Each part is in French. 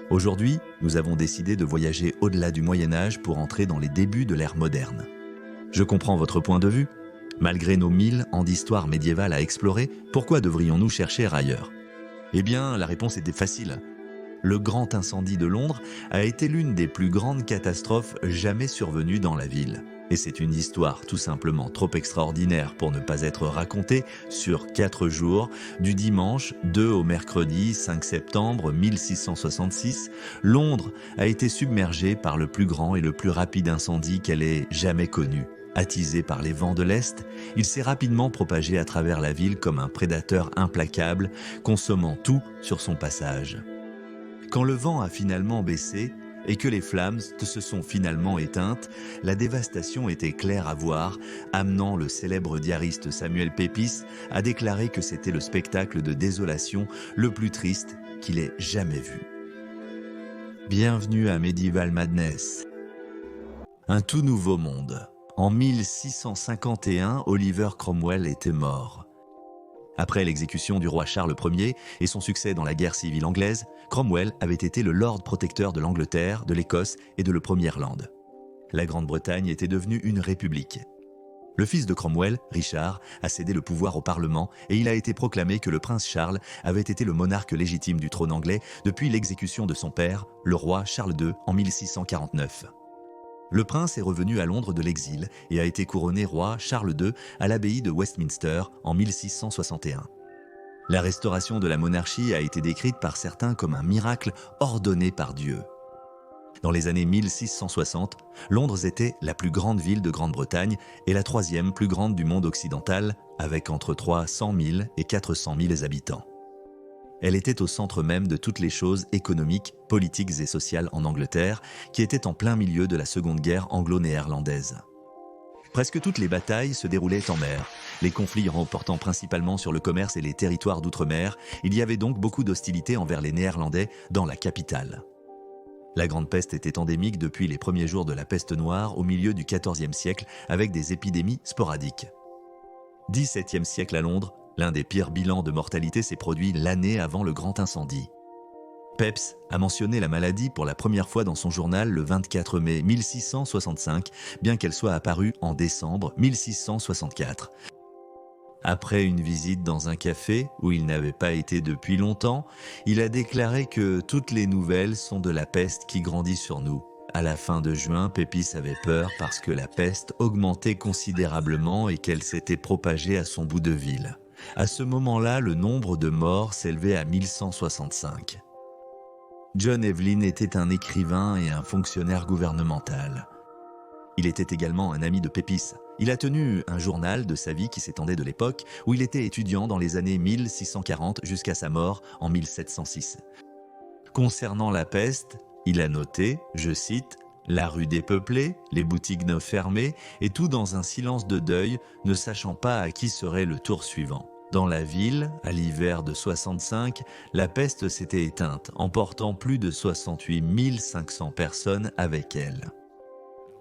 Aujourd'hui, nous avons décidé de voyager au-delà du Moyen-Âge pour entrer dans les débuts de l'ère moderne. Je comprends votre point de vue. Malgré nos 1000 ans d'histoire médiévale à explorer, pourquoi devrions-nous chercher ailleurs? Eh bien, la réponse était facile. Le grand incendie de Londres a été l'une des plus grandes catastrophes jamais survenues dans la ville. Et c'est une histoire tout simplement trop extraordinaire pour ne pas être racontée sur 4 jours, du dimanche 2 au mercredi 5 septembre 1666. Londres a été submergée par le plus grand et le plus rapide incendie qu'elle ait jamais connu. Attisé par les vents de l'Est, il s'est rapidement propagé à travers la ville comme un prédateur implacable, consommant tout sur son passage. Quand le vent a finalement baissé et que les flammes se sont finalement éteintes, la dévastation était claire à voir, amenant le célèbre diariste Samuel Pepys à déclarer que c'était le spectacle de désolation le plus triste qu'il ait jamais vu. Bienvenue à Medieval Madness. Un tout nouveau monde. En 1651, Oliver Cromwell était mort. Après l'exécution du roi Charles Ier et son succès dans la guerre civile anglaise, Cromwell avait été le lord protecteur de l'Angleterre, de l'Écosse et de la Première-Irlande. La Grande-Bretagne était devenue une république. Le fils de Cromwell, Richard, a cédé le pouvoir au Parlement et il a été proclamé que le prince Charles avait été le monarque légitime du trône anglais depuis l'exécution de son père, le roi Charles II, en 1649. Le prince est revenu à Londres de l'exil et a été couronné roi Charles II à l'abbaye de Westminster en 1661. La restauration de la monarchie a été décrite par certains comme un miracle ordonné par Dieu. Dans les années 1660, Londres était la plus grande ville de Grande-Bretagne et la troisième plus grande du monde occidental, avec entre 300 000 et 400 000 habitants. Elle était au centre même de toutes les choses économiques, politiques et sociales en Angleterre, qui était en plein milieu de la Seconde Guerre anglo-néerlandaise. Presque toutes les batailles se déroulaient en mer, les conflits remportant principalement sur le commerce et les territoires d'outre-mer. Il y avait donc beaucoup d'hostilité envers les Néerlandais dans la capitale. La Grande Peste était endémique depuis les premiers jours de la peste noire au milieu du XIVe siècle, avec des épidémies sporadiques. XVIIe siècle à Londres, l'un des pires bilans de mortalité s'est produit l'année avant le grand incendie. Pepys a mentionné la maladie pour la première fois dans son journal le 24 mai 1665, bien qu'elle soit apparue en décembre 1664. Après une visite dans un café, où il n'avait pas été depuis longtemps, il a déclaré que toutes les nouvelles sont de la peste qui grandit sur nous. À la fin de juin, Pepys avait peur parce que la peste augmentait considérablement et qu'elle s'était propagée à son bout de ville. À ce moment-là, le nombre de morts s'élevait à 1165. John Evelyn était un écrivain et un fonctionnaire gouvernemental. Il était également un ami de Pepys. Il a tenu un journal de sa vie qui s'étendait de l'époque où il était étudiant dans les années 1640 jusqu'à sa mort en 1706. Concernant la peste, il a noté, je cite, « La rue dépeuplée, les boutiques neuves fermées, et tout dans un silence de deuil, ne sachant pas à qui serait le tour suivant. Dans la ville, à l'hiver de 65, la peste s'était éteinte, emportant plus de 68 500 personnes avec elle. »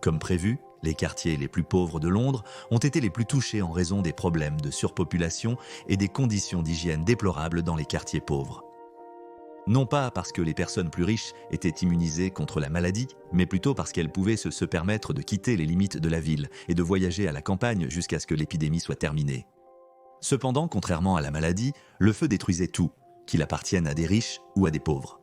Comme prévu, les quartiers les plus pauvres de Londres ont été les plus touchés en raison des problèmes de surpopulation et des conditions d'hygiène déplorables dans les quartiers pauvres. Non pas parce que les personnes plus riches étaient immunisées contre la maladie, mais plutôt parce qu'elles pouvaient se permettre de quitter les limites de la ville et de voyager à la campagne jusqu'à ce que l'épidémie soit terminée. Cependant, contrairement à la maladie, le feu détruisait tout, qu'il appartienne à des riches ou à des pauvres.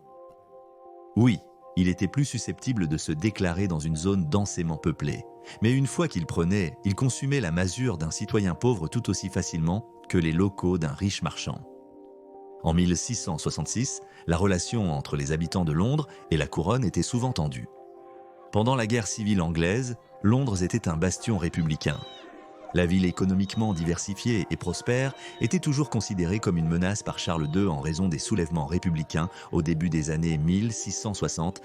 Oui, il était plus susceptible de se déclarer dans une zone densément peuplée, mais une fois qu'il prenait, il consumait la masure d'un citoyen pauvre tout aussi facilement que les locaux d'un riche marchand. En 1666, la relation entre les habitants de Londres et la couronne était souvent tendue. Pendant la guerre civile anglaise, Londres était un bastion républicain. La ville économiquement diversifiée et prospère était toujours considérée comme une menace par Charles II en raison des soulèvements républicains au début des années 1660.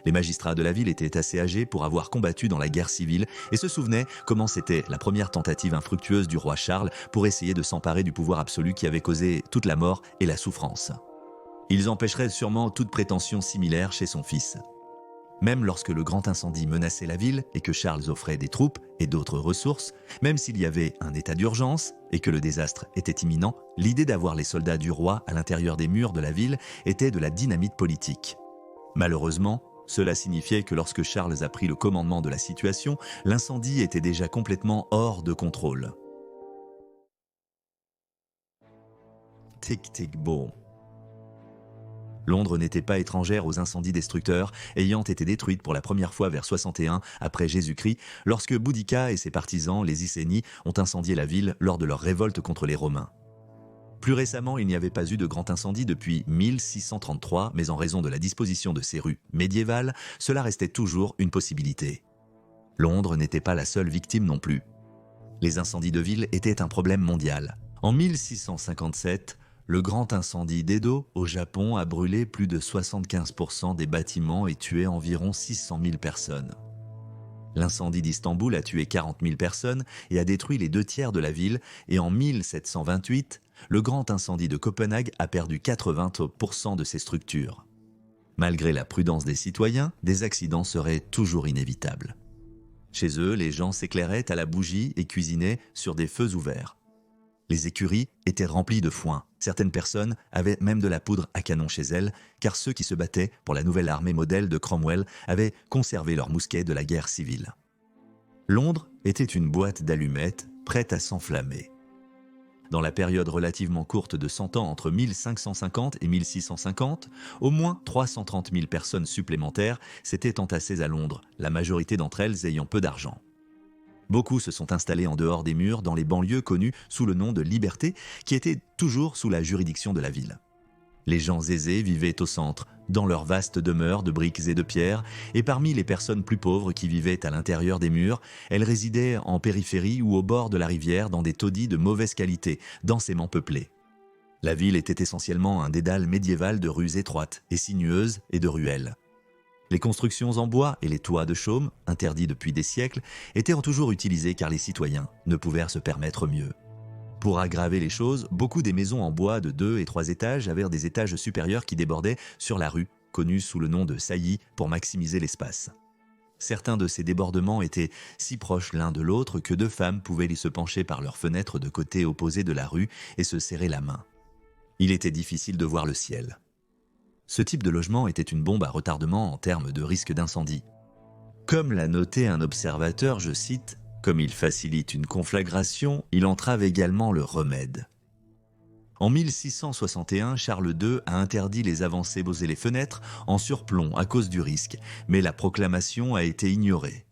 Les magistrats de la ville étaient assez âgés pour avoir combattu dans la guerre civile et se souvenaient comment c'était la première tentative infructueuse du roi Charles pour essayer de s'emparer du pouvoir absolu qui avait causé toute la mort et la souffrance. Ils empêcheraient sûrement toute prétention similaire chez son fils. Même lorsque le grand incendie menaçait la ville et que Charles offrait des troupes et d'autres ressources, même s'il y avait un état d'urgence et que le désastre était imminent, l'idée d'avoir les soldats du roi à l'intérieur des murs de la ville était de la dynamite politique. Malheureusement, cela signifiait que lorsque Charles a pris le commandement de la situation, l'incendie était déjà complètement hors de contrôle. Tic-tic-boom. Londres n'était pas étrangère aux incendies destructeurs, ayant été détruite pour la première fois vers 61 après Jésus-Christ, lorsque Boudica et ses partisans, les Icénies, ont incendié la ville lors de leur révolte contre les Romains. Plus récemment, il n'y avait pas eu de grand incendie depuis 1633, mais en raison de la disposition de ces rues médiévales, cela restait toujours une possibilité. Londres n'était pas la seule victime non plus. Les incendies de ville étaient un problème mondial. En 1657, le grand incendie d'Edo, au Japon, a brûlé plus de 75% des bâtiments et tué environ 600 000 personnes. L'incendie d'Istanbul a tué 40 000 personnes et a détruit les 2/3 de la ville, et en 1728, le grand incendie de Copenhague a perdu 80% de ses structures. Malgré la prudence des citoyens, des accidents seraient toujours inévitables. Chez eux, les gens s'éclairaient à la bougie et cuisinaient sur des feux ouverts. Les écuries étaient remplies de foin. Certaines personnes avaient même de la poudre à canon chez elles, car ceux qui se battaient pour la nouvelle armée modèle de Cromwell avaient conservé leurs mousquets de la guerre civile. Londres était une boîte d'allumettes prête à s'enflammer. Dans la période relativement courte de 100 ans entre 1550 et 1650, au moins 330 000 personnes supplémentaires s'étaient entassées à Londres, la majorité d'entre elles ayant peu d'argent. Beaucoup se sont installés en dehors des murs dans les banlieues connues sous le nom de Liberté, qui étaient toujours sous la juridiction de la ville. Les gens aisés vivaient au centre, dans leurs vastes demeures de briques et de pierres, et parmi les personnes plus pauvres qui vivaient à l'intérieur des murs, elles résidaient en périphérie ou au bord de la rivière dans des taudis de mauvaise qualité, densément peuplés. La ville était essentiellement un dédale médiéval de rues étroites et sinueuses et de ruelles. Les constructions en bois et les toits de chaume, interdits depuis des siècles, étaient toujours utilisés car les citoyens ne pouvaient se permettre mieux. Pour aggraver les choses, beaucoup des maisons en bois de 2 et 3 étages avaient des étages supérieurs qui débordaient sur la rue, connue sous le nom de saillies pour maximiser l'espace. Certains de ces débordements étaient si proches l'un de l'autre que 2 femmes pouvaient y se pencher par leurs fenêtres de côté opposé de la rue et se serrer la main. Il était difficile de voir le ciel. Ce type de logement était une bombe à retardement en termes de risque d'incendie. Comme l'a noté un observateur, je cite, « Comme il facilite une conflagration, il entrave également le remède ». En 1661, Charles II a interdit les avancées et les fenêtres en surplomb à cause du risque, mais la proclamation a été ignorée.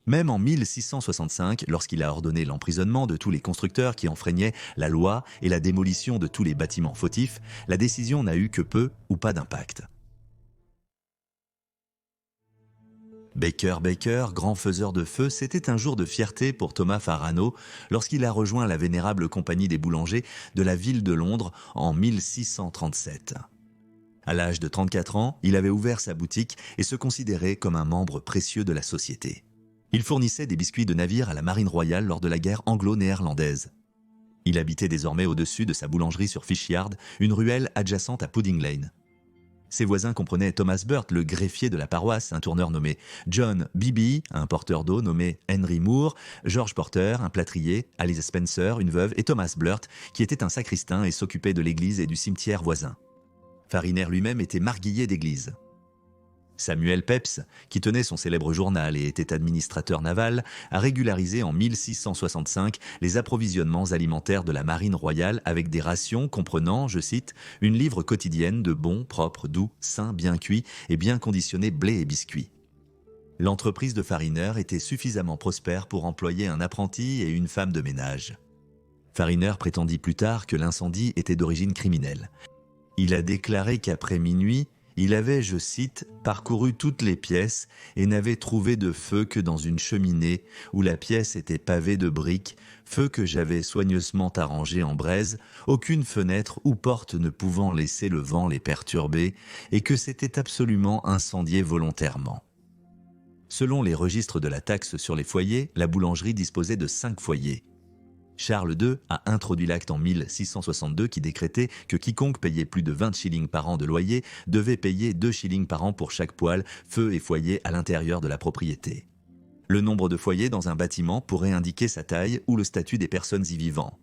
Même en 1665, lorsqu'il a ordonné l'emprisonnement de tous les constructeurs qui enfreignaient la loi et la démolition de tous les bâtiments fautifs, la décision n'a eu que peu ou pas d'impact. Baker, grand faiseur de feu, c'était un jour de fierté pour Thomas Farrano lorsqu'il a rejoint la vénérable compagnie des boulangers de la ville de Londres en 1637. À l'âge de 34 ans, il avait ouvert sa boutique et se considérait comme un membre précieux de la société. Il fournissait des biscuits de navire à la marine royale lors de la guerre anglo-néerlandaise. Il habitait désormais au-dessus de sa boulangerie sur Fish Yard, une ruelle adjacente à Pudding Lane. Ses voisins comprenaient Thomas Burt, le greffier de la paroisse, un tourneur nommé John Beebe, un porteur d'eau nommé Henry Moore, George Porter, un plâtrier, Alice Spencer, une veuve, et Thomas Blurt, qui était un sacristain et s'occupait de l'église et du cimetière voisin. Fariner lui-même était marguillier d'église. Samuel Pepys, qui tenait son célèbre journal et était administrateur naval, a régularisé en 1665 les approvisionnements alimentaires de la marine royale avec des rations comprenant, je cite, « une livre quotidienne de bons, propres, doux, sains, bien cuits et bien conditionnés blé et biscuits ». L'entreprise de Fariner était suffisamment prospère pour employer un apprenti et une femme de ménage. Fariner prétendit plus tard que l'incendie était d'origine criminelle. Il a déclaré qu'après minuit, il avait, je cite, « parcouru toutes les pièces et n'avait trouvé de feu que dans une cheminée où la pièce était pavée de briques, feu que j'avais soigneusement arrangé en braise, aucune fenêtre ou porte ne pouvant laisser le vent les perturber, et que c'était absolument incendié volontairement. » Selon les registres de la taxe sur les foyers, la boulangerie disposait de 5 foyers. Charles II a introduit l'acte en 1662 qui décrétait que quiconque payait plus de 20 shillings par an de loyer devait payer 2 shillings par an pour chaque poêle, feu et foyer à l'intérieur de la propriété. Le nombre de foyers dans un bâtiment pourrait indiquer sa taille ou le statut des personnes y vivant.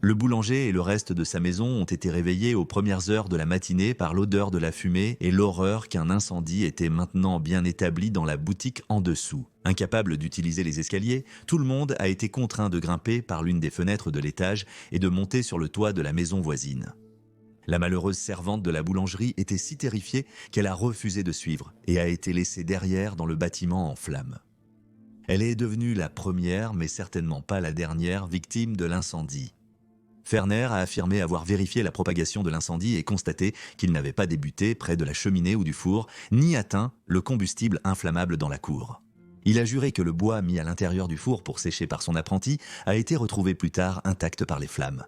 Le boulanger et le reste de sa maison ont été réveillés aux premières heures de la matinée par l'odeur de la fumée et l'horreur qu'un incendie était maintenant bien établi dans la boutique en dessous. Incapable d'utiliser les escaliers, tout le monde a été contraint de grimper par l'une des fenêtres de l'étage et de monter sur le toit de la maison voisine. La malheureuse servante de la boulangerie était si terrifiée qu'elle a refusé de suivre et a été laissée derrière dans le bâtiment en flammes. Elle est devenue la première, mais certainement pas la dernière, victime de l'incendie. Ferner a affirmé avoir vérifié la propagation de l'incendie et constaté qu'il n'avait pas débuté près de la cheminée ou du four, ni atteint le combustible inflammable dans la cour. Il a juré que le bois mis à l'intérieur du four pour sécher par son apprenti a été retrouvé plus tard intact par les flammes.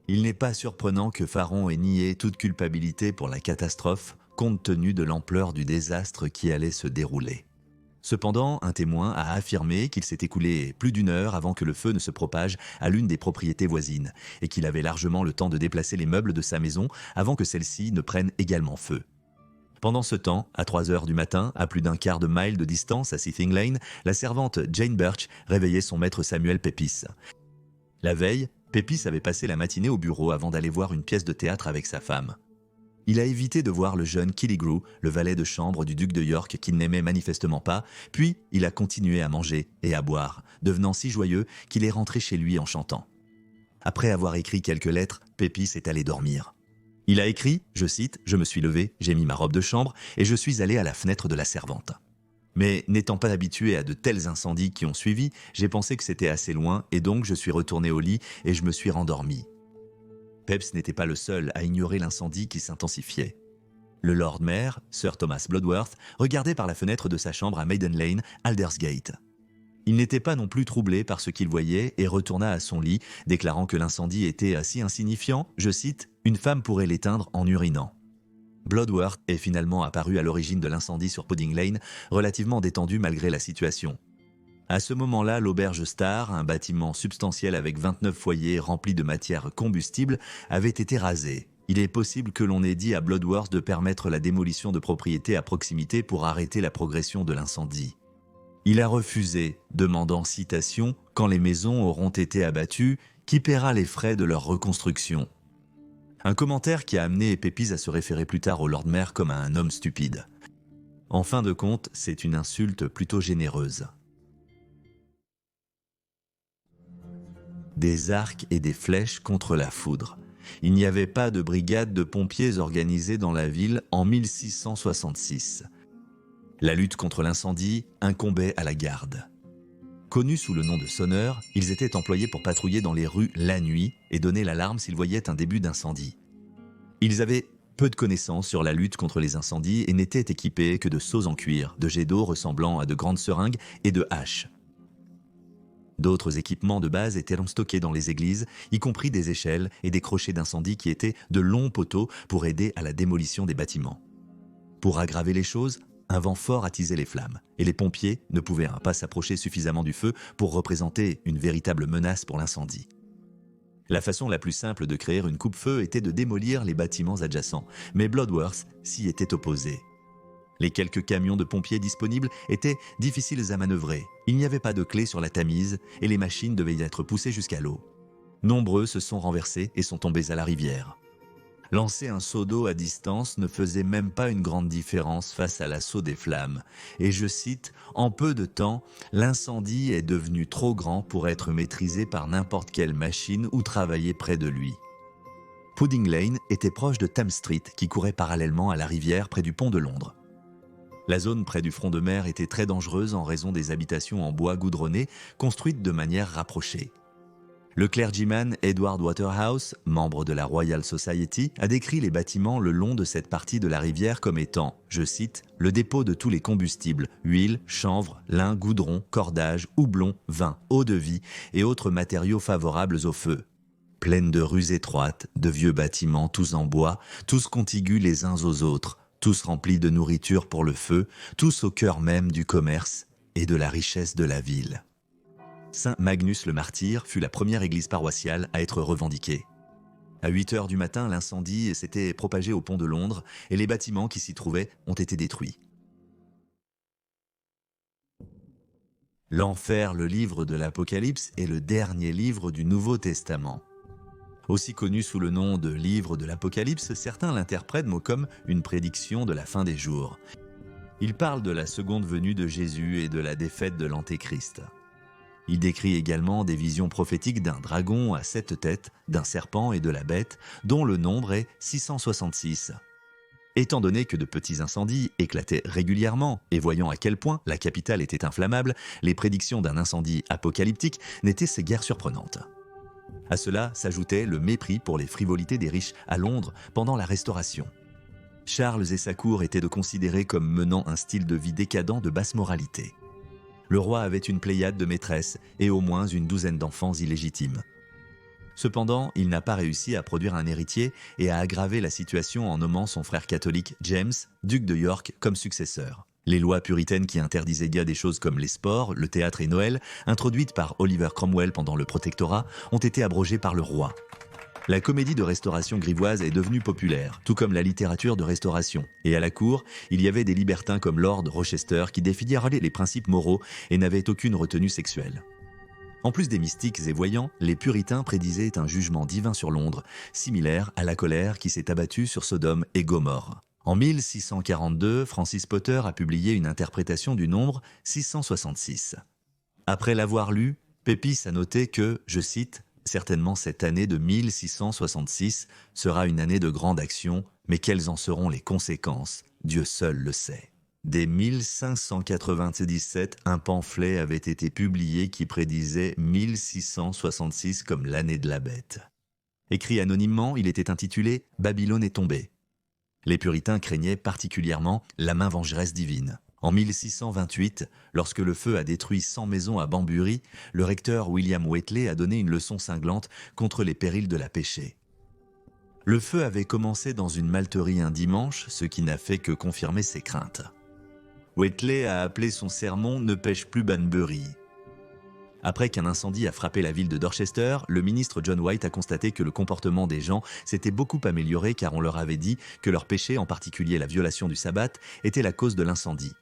Il n'est pas surprenant que Faron ait nié toute culpabilité pour la catastrophe, compte tenu de l'ampleur du désastre qui allait se dérouler. Cependant, un témoin a affirmé qu'il s'est écoulé plus d'1 heure avant que le feu ne se propage à l'une des propriétés voisines et qu'il avait largement le temps de déplacer les meubles de sa maison avant que celle-ci ne prenne également feu. Pendant ce temps, à 3 heures du matin, à plus d'un quart de mile de distance à Seething Lane, la servante Jane Birch réveillait son maître Samuel Pepys. La veille, Pepys avait passé la matinée au bureau avant d'aller voir une pièce de théâtre avec sa femme. Il a évité de voir le jeune Killigrew, le valet de chambre du duc de York qu'il n'aimait manifestement pas, puis il a continué à manger et à boire, devenant si joyeux qu'il est rentré chez lui en chantant. Après avoir écrit quelques lettres, Pepys est allé dormir. Il a écrit, je cite, « Je me suis levé, j'ai mis ma robe de chambre et je suis allé à la fenêtre de la servante. Mais n'étant pas habitué à de tels incendies qui ont suivi, j'ai pensé que c'était assez loin et donc je suis retourné au lit et je me suis rendormi. » Pepys n'était pas le seul à ignorer l'incendie qui s'intensifiait. Le Lord Mayor, Sir Thomas Bloodworth, regardait par la fenêtre de sa chambre à Maiden Lane, Aldersgate. Il n'était pas non plus troublé par ce qu'il voyait et retourna à son lit, déclarant que l'incendie était si insignifiant, je cite, « Une femme pourrait l'éteindre en urinant ». Bloodworth est finalement apparu à l'origine de l'incendie sur Pudding Lane, relativement détendu malgré la situation. À ce moment-là, l'auberge Star, un bâtiment substantiel avec 29 foyers remplis de matière combustible, avait été rasé. Il est possible que l'on ait dit à Bloodworth de permettre la démolition de propriétés à proximité pour arrêter la progression de l'incendie. Il a refusé, demandant citation « Quand les maisons auront été abattues, qui paiera les frais de leur reconstruction ?» Un commentaire qui a amené Pepys à se référer plus tard au Lord Mayor comme à un homme stupide. En fin de compte, c'est une insulte plutôt généreuse. Des arcs et des flèches contre la foudre. Il n'y avait pas de brigade de pompiers organisée dans la ville en 1666. La lutte contre l'incendie incombait à la garde. Connus sous le nom de sonneurs, ils étaient employés pour patrouiller dans les rues la nuit et donner l'alarme s'ils voyaient un début d'incendie. Ils avaient peu de connaissances sur la lutte contre les incendies et n'étaient équipés que de seaux en cuir, de jets d'eau ressemblant à de grandes seringues et de haches. D'autres équipements de base étaient stockés dans les églises, y compris des échelles et des crochets d'incendie qui étaient de longs poteaux pour aider à la démolition des bâtiments. Pour aggraver les choses, un vent fort attisait les flammes, et les pompiers ne pouvaient pas s'approcher suffisamment du feu pour représenter une véritable menace pour l'incendie. La façon la plus simple de créer une coupe-feu était de démolir les bâtiments adjacents, mais Bloodworth s'y était opposé. Les quelques camions de pompiers disponibles étaient difficiles à manœuvrer. Il n'y avait pas de clé sur la Tamise et les machines devaient être poussées jusqu'à l'eau. Nombreux se sont renversés et sont tombés à la rivière. Lancer un seau d'eau à distance ne faisait même pas une grande différence face à l'assaut des flammes. Et je cite, « En peu de temps, l'incendie est devenu trop grand pour être maîtrisé par n'importe quelle machine ou travailler près de lui. » Pudding Lane était proche de Thames Street qui courait parallèlement à la rivière près du pont de Londres. La zone près du front de mer était très dangereuse en raison des habitations en bois goudronné construites de manière rapprochée. Le clergyman Edward Waterhouse, membre de la Royal Society, a décrit les bâtiments le long de cette partie de la rivière comme étant, je cite, « le dépôt de tous les combustibles, huile, chanvre, lin, goudron, cordage, houblon, vin, eau-de-vie et autres matériaux favorables au feu. Pleine de rues étroites, de vieux bâtiments tous en bois, tous contigus les uns aux autres, tous remplis de nourriture pour le feu, tous au cœur même du commerce et de la richesse de la ville. » Saint Magnus le Martyr fut la première église paroissiale à être revendiquée. À 8 heures du matin, l'incendie s'était propagé au pont de Londres et les bâtiments qui s'y trouvaient ont été détruits. L'Enfer, le livre de l'Apocalypse, est le dernier livre du Nouveau Testament. Aussi connu sous le nom de livre de l'Apocalypse, certains l'interprètent comme une prédiction de la fin des jours. Il parle de la seconde venue de Jésus et de la défaite de l'Antéchrist. Il décrit également des visions prophétiques d'un dragon à 7 têtes, d'un serpent et de la bête, dont le nombre est 666. Étant donné que de petits incendies éclataient régulièrement, et voyant à quel point la capitale était inflammable, les prédictions d'un incendie apocalyptique n'étaient guère surprenantes. À cela s'ajoutait le mépris pour les frivolités des riches à Londres pendant la Restauration. Charles et sa cour étaient considérés comme menant un style de vie décadent de basse moralité. Le roi avait une pléiade de maîtresses et au moins une douzaine d'enfants illégitimes. Cependant, il n'a pas réussi à produire un héritier et a aggravé la situation en nommant son frère catholique James, duc de York, comme successeur. Les lois puritaines qui interdisaient bien des choses comme les sports, le théâtre et Noël, introduites par Oliver Cromwell pendant le protectorat, ont été abrogées par le roi. La comédie de restauration grivoise est devenue populaire, tout comme la littérature de restauration. Et à la cour, il y avait des libertins comme Lord Rochester qui défiaient les principes moraux et n'avaient aucune retenue sexuelle. En plus des mystiques et voyants, les puritains prédisaient un jugement divin sur Londres, similaire à la colère qui s'est abattue sur Sodome et Gomorrhe. En 1642, Francis Potter a publié une interprétation du nombre 666. Après l'avoir lu, Pepys a noté que, je cite, « Certainement cette année de 1666 sera une année de grande action, mais quelles en seront les conséquences, Dieu seul le sait. » Dès 1597, un pamphlet avait été publié qui prédisait 1666 comme l'année de la bête. Écrit anonymement, il était intitulé « Babylone est tombée ». Les puritains craignaient particulièrement la main vengeresse divine. En 1628, lorsque le feu a détruit 100 maisons à Banbury, le recteur William Whately a donné une leçon cinglante contre les périls de la pêchée. Le feu avait commencé dans une malterie un dimanche, ce qui n'a fait que confirmer ses craintes. Whately a appelé son sermon « Ne pêche plus Banbury ». Après qu'un incendie a frappé la ville de Dorchester, le ministre John White a constaté que le comportement des gens s'était beaucoup amélioré car on leur avait dit que leur péché, en particulier la violation du sabbat, était la cause de l'incendie.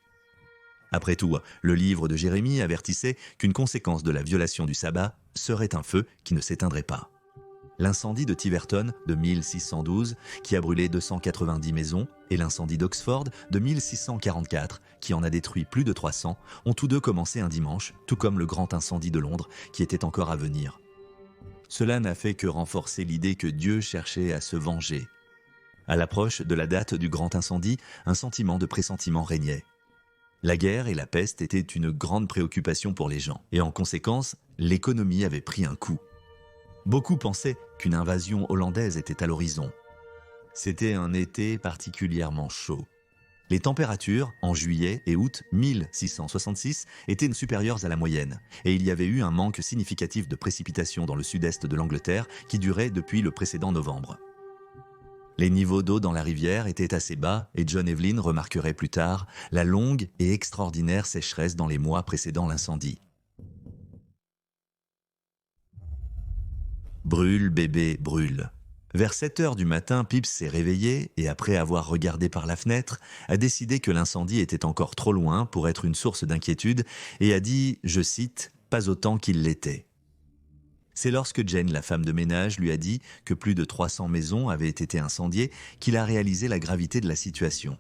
Après tout, le livre de Jérémie avertissait qu'une conséquence de la violation du sabbat serait un feu qui ne s'éteindrait pas. L'incendie de Tiverton de 1612, qui a brûlé 290 maisons, et l'incendie d'Oxford de 1644, qui en a détruit plus de 300, ont tous deux commencé un dimanche, tout comme le grand incendie de Londres, qui était encore à venir. Cela n'a fait que renforcer l'idée que Dieu cherchait à se venger. À l'approche de la date du grand incendie, un sentiment de pressentiment régnait. La guerre et la peste étaient une grande préoccupation pour les gens, et en conséquence, l'économie avait pris un coup. Beaucoup pensaient qu'une invasion hollandaise était à l'horizon. C'était un été particulièrement chaud. Les températures, en juillet et août 1666, étaient supérieures à la moyenne, et il y avait eu un manque significatif de précipitations dans le sud-est de l'Angleterre qui durait depuis le précédent novembre. Les niveaux d'eau dans la rivière étaient assez bas, et John Evelyn remarquerait plus tard la longue et extraordinaire sécheresse dans les mois précédant l'incendie. Brûle, bébé, brûle. Vers 7 heures du matin, Pepys s'est réveillé et après avoir regardé par la fenêtre, a décidé que l'incendie était encore trop loin pour être une source d'inquiétude et a dit, je cite, « pas autant qu'il l'était ». C'est lorsque Jane, la femme de ménage, lui a dit que plus de 300 maisons avaient été incendiées qu'il a réalisé la gravité de la situation.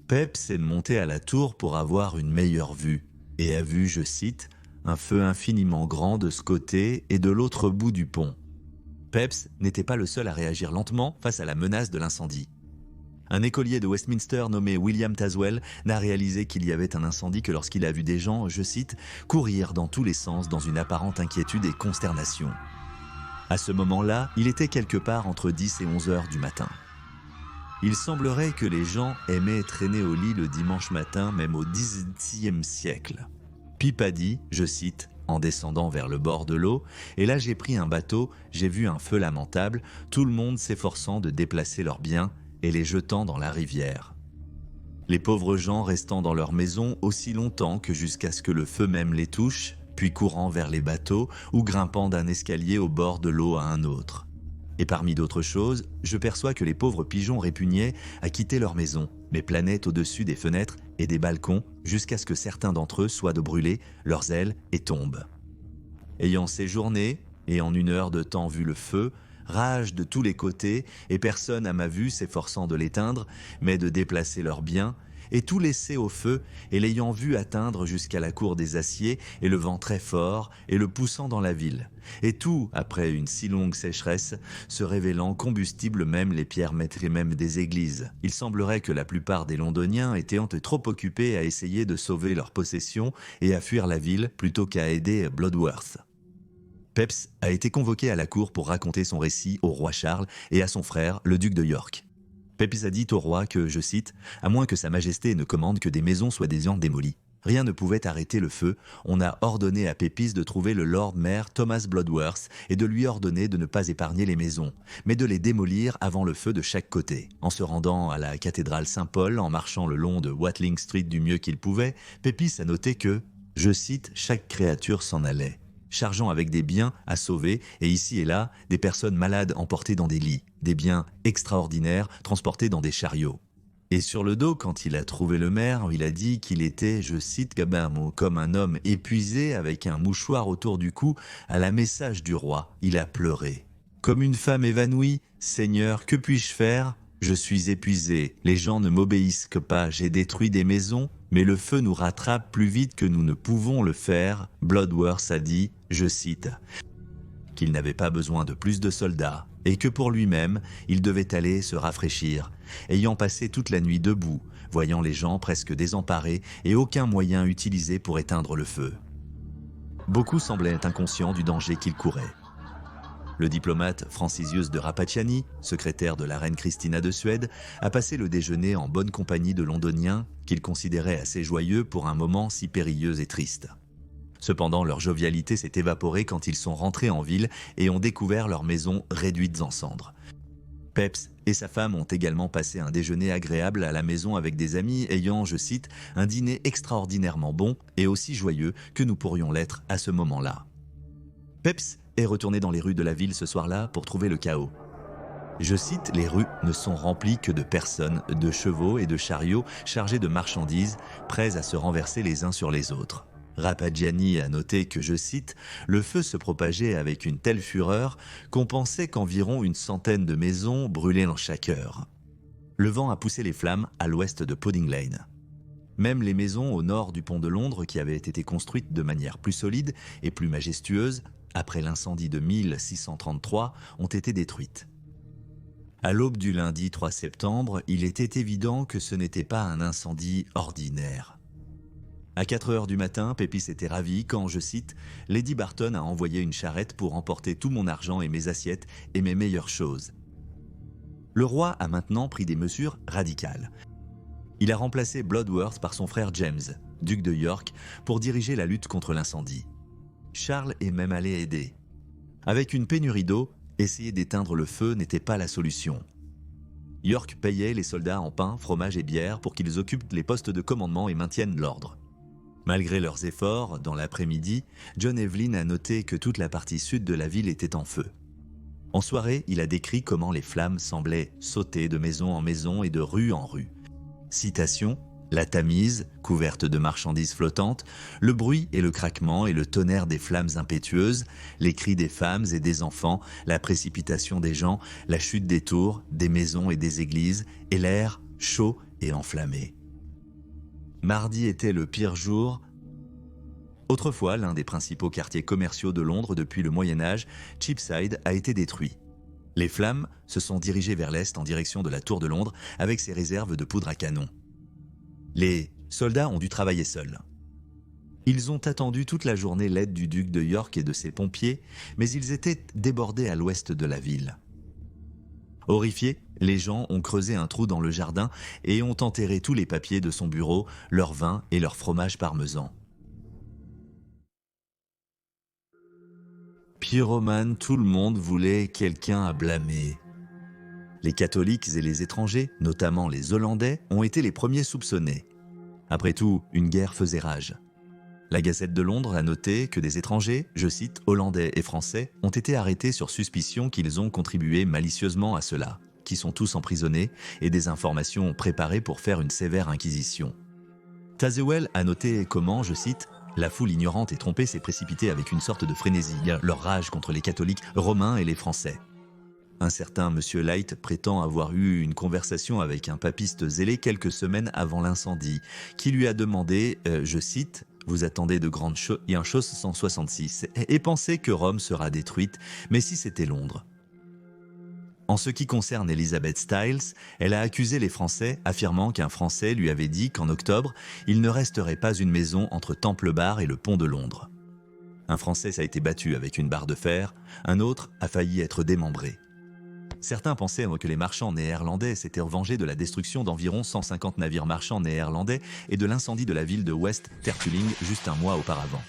Pepys est monté à la tour pour avoir une meilleure vue et a vu, je cite, un feu infiniment grand de ce côté et de l'autre bout du pont. Pepys n'était pas le seul à réagir lentement face à la menace de l'incendie. Un écolier de Westminster nommé William Tazewell n'a réalisé qu'il y avait un incendie que lorsqu'il a vu des gens, je cite, « courir dans tous les sens dans une apparente inquiétude et consternation ». À ce moment-là, il était quelque part entre 10 et 11 heures du matin. Il semblerait que les gens aimaient traîner au lit le dimanche matin, même au XVIIe siècle. Pepys a dit, je cite, en descendant vers le bord de l'eau, et là j'ai pris un bateau, j'ai vu un feu lamentable, tout le monde s'efforçant de déplacer leurs biens et les jetant dans la rivière. Les pauvres gens restant dans leur maison aussi longtemps que jusqu'à ce que le feu même les touche, puis courant vers les bateaux ou grimpant d'un escalier au bord de l'eau à un autre. Et parmi d'autres choses, je perçois que les pauvres pigeons répugnaient à quitter leur maison, mais planaient au-dessus des fenêtres et des balcons jusqu'à ce que certains d'entre eux soient de brûler leurs ailes et tombent. Ayant séjourné, et en 1 heure de temps vu le feu, rage de tous les côtés, et personne à ma vue s'efforçant de l'éteindre, mais de déplacer leurs biens, et tout laisser au feu, et l'ayant vu atteindre jusqu'à la cour des aciers, et le vent très fort, et le poussant dans la ville. Et tout, après une si longue sécheresse, se révélant combustible même les pierres maîtres même des églises. Il semblerait que la plupart des Londoniens étaient trop occupés à essayer de sauver leurs possessions et à fuir la ville plutôt qu'à aider Bloodworth. Pepys a été convoqué à la cour pour raconter son récit au roi Charles et à son frère, le duc de York. Pepys a dit au roi que, je cite, « À moins que sa majesté ne commande que des maisons soient démolies. Rien ne pouvait arrêter le feu. On a ordonné à Pepys de trouver le Lord Mayor Thomas Bloodworth et de lui ordonner de ne pas épargner les maisons, mais de les démolir avant le feu de chaque côté. » En se rendant à la cathédrale Saint-Paul, en marchant le long de Watling Street du mieux qu'il pouvait, Pepys a noté que, je cite, « Chaque créature s'en allait, chargeant avec des biens à sauver, et ici et là, des personnes malades emportées dans des lits, des biens extraordinaires transportés dans des chariots. » Et sur le dos, quand il a trouvé le maire, il a dit qu'il était, je cite, comme un homme épuisé avec un mouchoir autour du cou, à la message du roi. Il a pleuré. Comme une femme évanouie, « Seigneur, que puis-je faire ? Je suis épuisé, les gens ne m'obéissent que pas, j'ai détruit des maisons, mais le feu nous rattrape plus vite que nous ne pouvons le faire. » Bloodworth a dit, je cite, qu'il n'avait pas besoin de plus de soldats et que pour lui-même, il devait aller se rafraîchir, ayant passé toute la nuit debout, voyant les gens presque désemparés et aucun moyen utilisé pour éteindre le feu. Beaucoup semblaient inconscients du danger qu'ils couraient. Le diplomate Francisius de Rapacciani, secrétaire de la reine Christina de Suède, a passé le déjeuner en bonne compagnie de Londoniens qu'il considérait assez joyeux pour un moment si périlleux et triste. Cependant, leur jovialité s'est évaporée quand ils sont rentrés en ville et ont découvert leurs maisons réduites en cendres. Pepys et sa femme ont également passé un déjeuner agréable à la maison avec des amis ayant, je cite, « un dîner extraordinairement bon et aussi joyeux que nous pourrions l'être à ce moment-là. » Pepys est retourné dans les rues de la ville ce soir-là pour trouver le chaos. Je cite, « Les rues ne sont remplies que de personnes, de chevaux et de chariots chargés de marchandises, prêts à se renverser les uns sur les autres. » Rapacciani a noté que, je cite, « Le feu se propageait avec une telle fureur qu'on pensait qu'environ 100 de maisons brûlaient en chaque heure. Le vent a poussé les flammes à l'ouest de Pudding Lane. Même les maisons au nord du pont de Londres, qui avaient été construites de manière plus solide et plus majestueuse, après l'incendie de 1633, ont été détruites. À l'aube du lundi 3 septembre, il était évident que ce n'était pas un incendie ordinaire. À 4 heures du matin, Pepys était ravi quand, je cite, « Lady Barton a envoyé une charrette pour emporter tout mon argent et mes assiettes et mes meilleures choses. » Le roi a maintenant pris des mesures radicales. Il a remplacé Bloodworth par son frère James, duc de York, pour diriger la lutte contre l'incendie. Charles est même allé aider. Avec une pénurie d'eau, essayer d'éteindre le feu n'était pas la solution. York payait les soldats en pain, fromage et bière pour qu'ils occupent les postes de commandement et maintiennent l'ordre. Malgré leurs efforts, dans l'après-midi, John Evelyn a noté que toute la partie sud de la ville était en feu. En soirée, il a décrit comment les flammes semblaient sauter de maison en maison et de rue en rue. Citation, « La Tamise, couverte de marchandises flottantes, le bruit et le craquement et le tonnerre des flammes impétueuses, les cris des femmes et des enfants, la précipitation des gens, la chute des tours, des maisons et des églises, et l'air chaud et enflammé. » Mardi était le pire jour. Autrefois, l'un des principaux quartiers commerciaux de Londres depuis le Moyen-Âge, Cheapside a été détruit. Les flammes se sont dirigées vers l'est en direction de la Tour de Londres avec ses réserves de poudre à canon. Les soldats ont dû travailler seuls. Ils ont attendu toute la journée l'aide du duc de York et de ses pompiers, mais ils étaient débordés à l'ouest de la ville. Horrifiés, les gens ont creusé un trou dans le jardin et ont enterré tous les papiers de son bureau, leur vin et leur fromage parmesan. Pyromane, tout le monde voulait quelqu'un à blâmer. Les catholiques et les étrangers, notamment les Hollandais, ont été les premiers soupçonnés. Après tout, une guerre faisait rage. La Gazette de Londres a noté que des étrangers, je cite, hollandais et français, ont été arrêtés sur suspicion qu'ils ont contribué malicieusement à cela, qui sont tous emprisonnés et des informations préparées pour faire une sévère inquisition. Tazewell a noté comment, je cite, « La foule ignorante et trompée s'est précipitée avec une sorte de frénésie, leur rage contre les catholiques romains et les français. Un certain Monsieur Light prétend avoir eu une conversation avec un papiste zélé quelques semaines avant l'incendie, qui lui a demandé, je cite, « Vous attendez de grandes choses, et en chose 166, et pensez que Rome sera détruite, mais si c'était Londres ?» En ce qui concerne Elizabeth Styles, elle a accusé les Français, affirmant qu'un Français lui avait dit qu'en octobre, il ne resterait pas une maison entre Temple Bar et le pont de Londres. Un Français a été battu avec une barre de fer, un autre a failli être démembré. Certains pensaient que les marchands néerlandais s'étaient vengés de la destruction d'environ 150 navires marchands néerlandais et de l'incendie de la ville de West Tertuling juste un mois auparavant.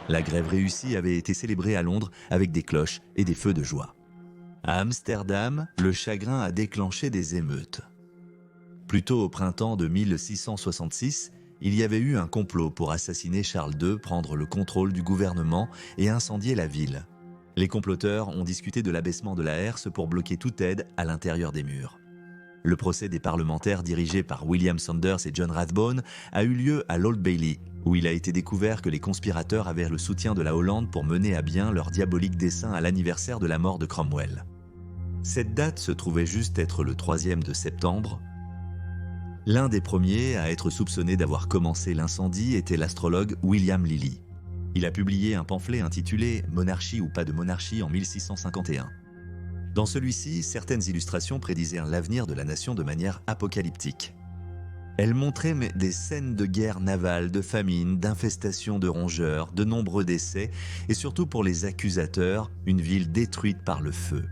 La grève réussie avait été célébrée à Londres avec des cloches et des feux de joie. À Amsterdam, le chagrin a déclenché des émeutes. Plus tôt au printemps de 1666, il y avait eu un complot pour assassiner Charles II, prendre le contrôle du gouvernement et incendier la ville. Les comploteurs ont discuté de l'abaissement de la herse pour bloquer toute aide à l'intérieur des murs. Le procès des parlementaires dirigé par William Saunders et John Rathbone a eu lieu à l'Old Bailey, où il a été découvert que les conspirateurs avaient le soutien de la Hollande pour mener à bien leur diabolique dessein à l'anniversaire de la mort de Cromwell. Cette date se trouvait juste être le 3e de septembre. L'un des premiers à être soupçonné d'avoir commencé l'incendie était l'astrologue William Lilly. Il a publié un pamphlet intitulé « Monarchie ou pas de monarchie » en 1651. Dans celui-ci, certaines illustrations prédisaient l'avenir de la nation de manière apocalyptique. Elles montraient des scènes de guerre navale, de famine, d'infestation de rongeurs, de nombreux décès et surtout pour les accusateurs, une ville détruite par le feu.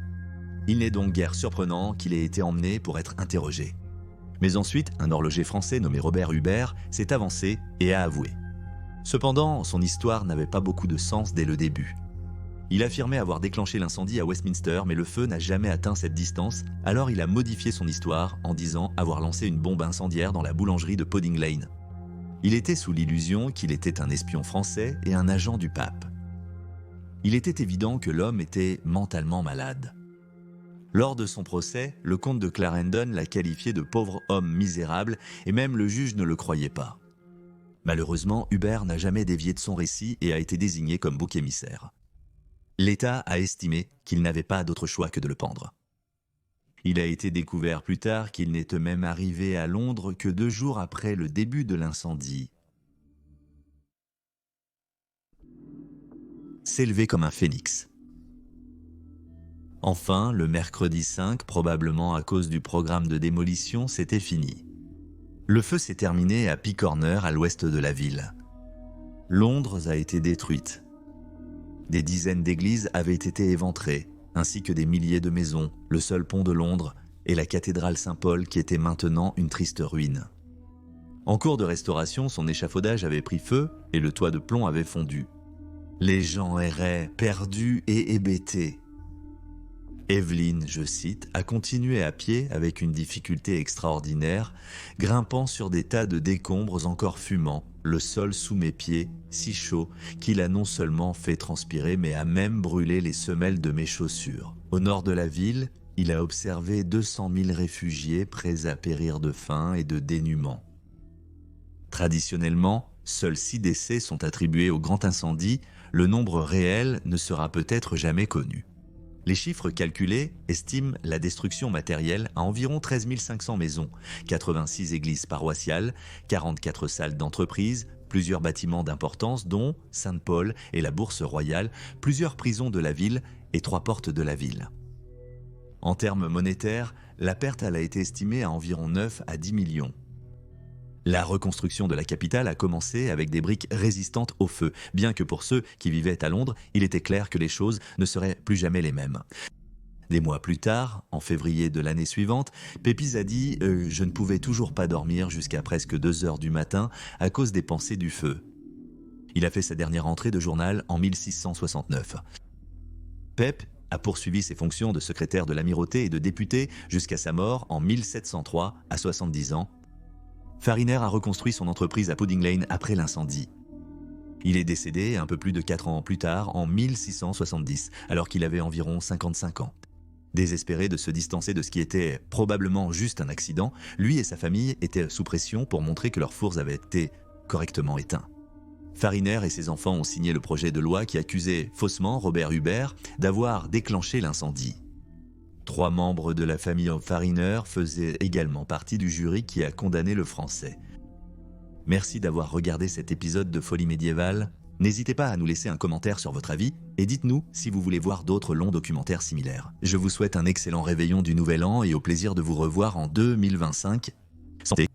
Il n'est donc guère surprenant qu'il ait été emmené pour être interrogé. Mais ensuite, un horloger français nommé Robert Hubert s'est avancé et a avoué. Cependant, son histoire n'avait pas beaucoup de sens dès le début. Il affirmait avoir déclenché l'incendie à Westminster, mais le feu n'a jamais atteint cette distance, alors il a modifié son histoire en disant avoir lancé une bombe incendiaire dans la boulangerie de Pudding Lane. Il était sous l'illusion qu'il était un espion français et un agent du pape. Il était évident que l'homme était mentalement malade. Lors de son procès, le comte de Clarendon l'a qualifié de pauvre homme misérable et même le juge ne le croyait pas. Malheureusement, Hubert n'a jamais dévié de son récit et a été désigné comme bouc émissaire. L'État a estimé qu'il n'avait pas d'autre choix que de le pendre. Il a été découvert plus tard qu'il n'était même arrivé à Londres que 2 jours après le début de l'incendie. S'élever comme un phénix. Enfin, le mercredi 5, probablement à cause du programme de démolition, c'était fini. Le feu s'est terminé à Pea Corner, à l'ouest de la ville. Londres a été détruite. Des dizaines d'églises avaient été éventrées, ainsi que des milliers de maisons, le seul pont de Londres et la cathédrale Saint-Paul qui était maintenant une triste ruine. En cours de restauration, son échafaudage avait pris feu et le toit de plomb avait fondu. Les gens erraient, perdus et hébétés. Evelyn, je cite, a continué à pied avec une difficulté extraordinaire, grimpant sur des tas de décombres encore fumants, le sol sous mes pieds, si chaud qu'il a non seulement fait transpirer mais a même brûlé les semelles de mes chaussures. Au nord de la ville, il a observé 200 000 réfugiés prêts à périr de faim et de dénuement. Traditionnellement, seuls 6 décès sont attribués au grand incendie, le nombre réel ne sera peut-être jamais connu. Les chiffres calculés estiment la destruction matérielle à environ 13 500 maisons, 86 églises paroissiales, 44 salles d'entreprise, plusieurs bâtiments d'importance dont Saint-Paul et la Bourse Royale, plusieurs prisons de la ville et 3 portes de la ville. En termes monétaires, la perte a été estimée à environ 9 à 10 millions. La reconstruction de la capitale a commencé avec des briques résistantes au feu, bien que pour ceux qui vivaient à Londres, il était clair que les choses ne seraient plus jamais les mêmes. Des mois plus tard, en février de l'année suivante, Pépys a dit « Je ne pouvais toujours pas dormir jusqu'à presque 2 heures du matin à cause des pensées du feu ». Il a fait sa dernière entrée de journal en 1669. Pep a poursuivi ses fonctions de secrétaire de l'amirauté et de député jusqu'à sa mort en 1703 à 70 ans. Fariner a reconstruit son entreprise à Pudding Lane après l'incendie. Il est décédé un peu plus de 4 ans plus tard, en 1670, alors qu'il avait environ 55 ans. Désespéré de se distancer de ce qui était probablement juste un accident, lui et sa famille étaient sous pression pour montrer que leurs fours avaient été correctement éteints. Fariner et ses enfants ont signé le projet de loi qui accusait faussement Robert Hubert d'avoir déclenché l'incendie. 3 membres de la famille Fariner faisaient également partie du jury qui a condamné le Français. Merci d'avoir regardé cet épisode de Folie médiévale. N'hésitez pas à nous laisser un commentaire sur votre avis et dites-nous si vous voulez voir d'autres longs documentaires similaires. Je vous souhaite un excellent réveillon du Nouvel An et au plaisir de vous revoir en 2025. Santé!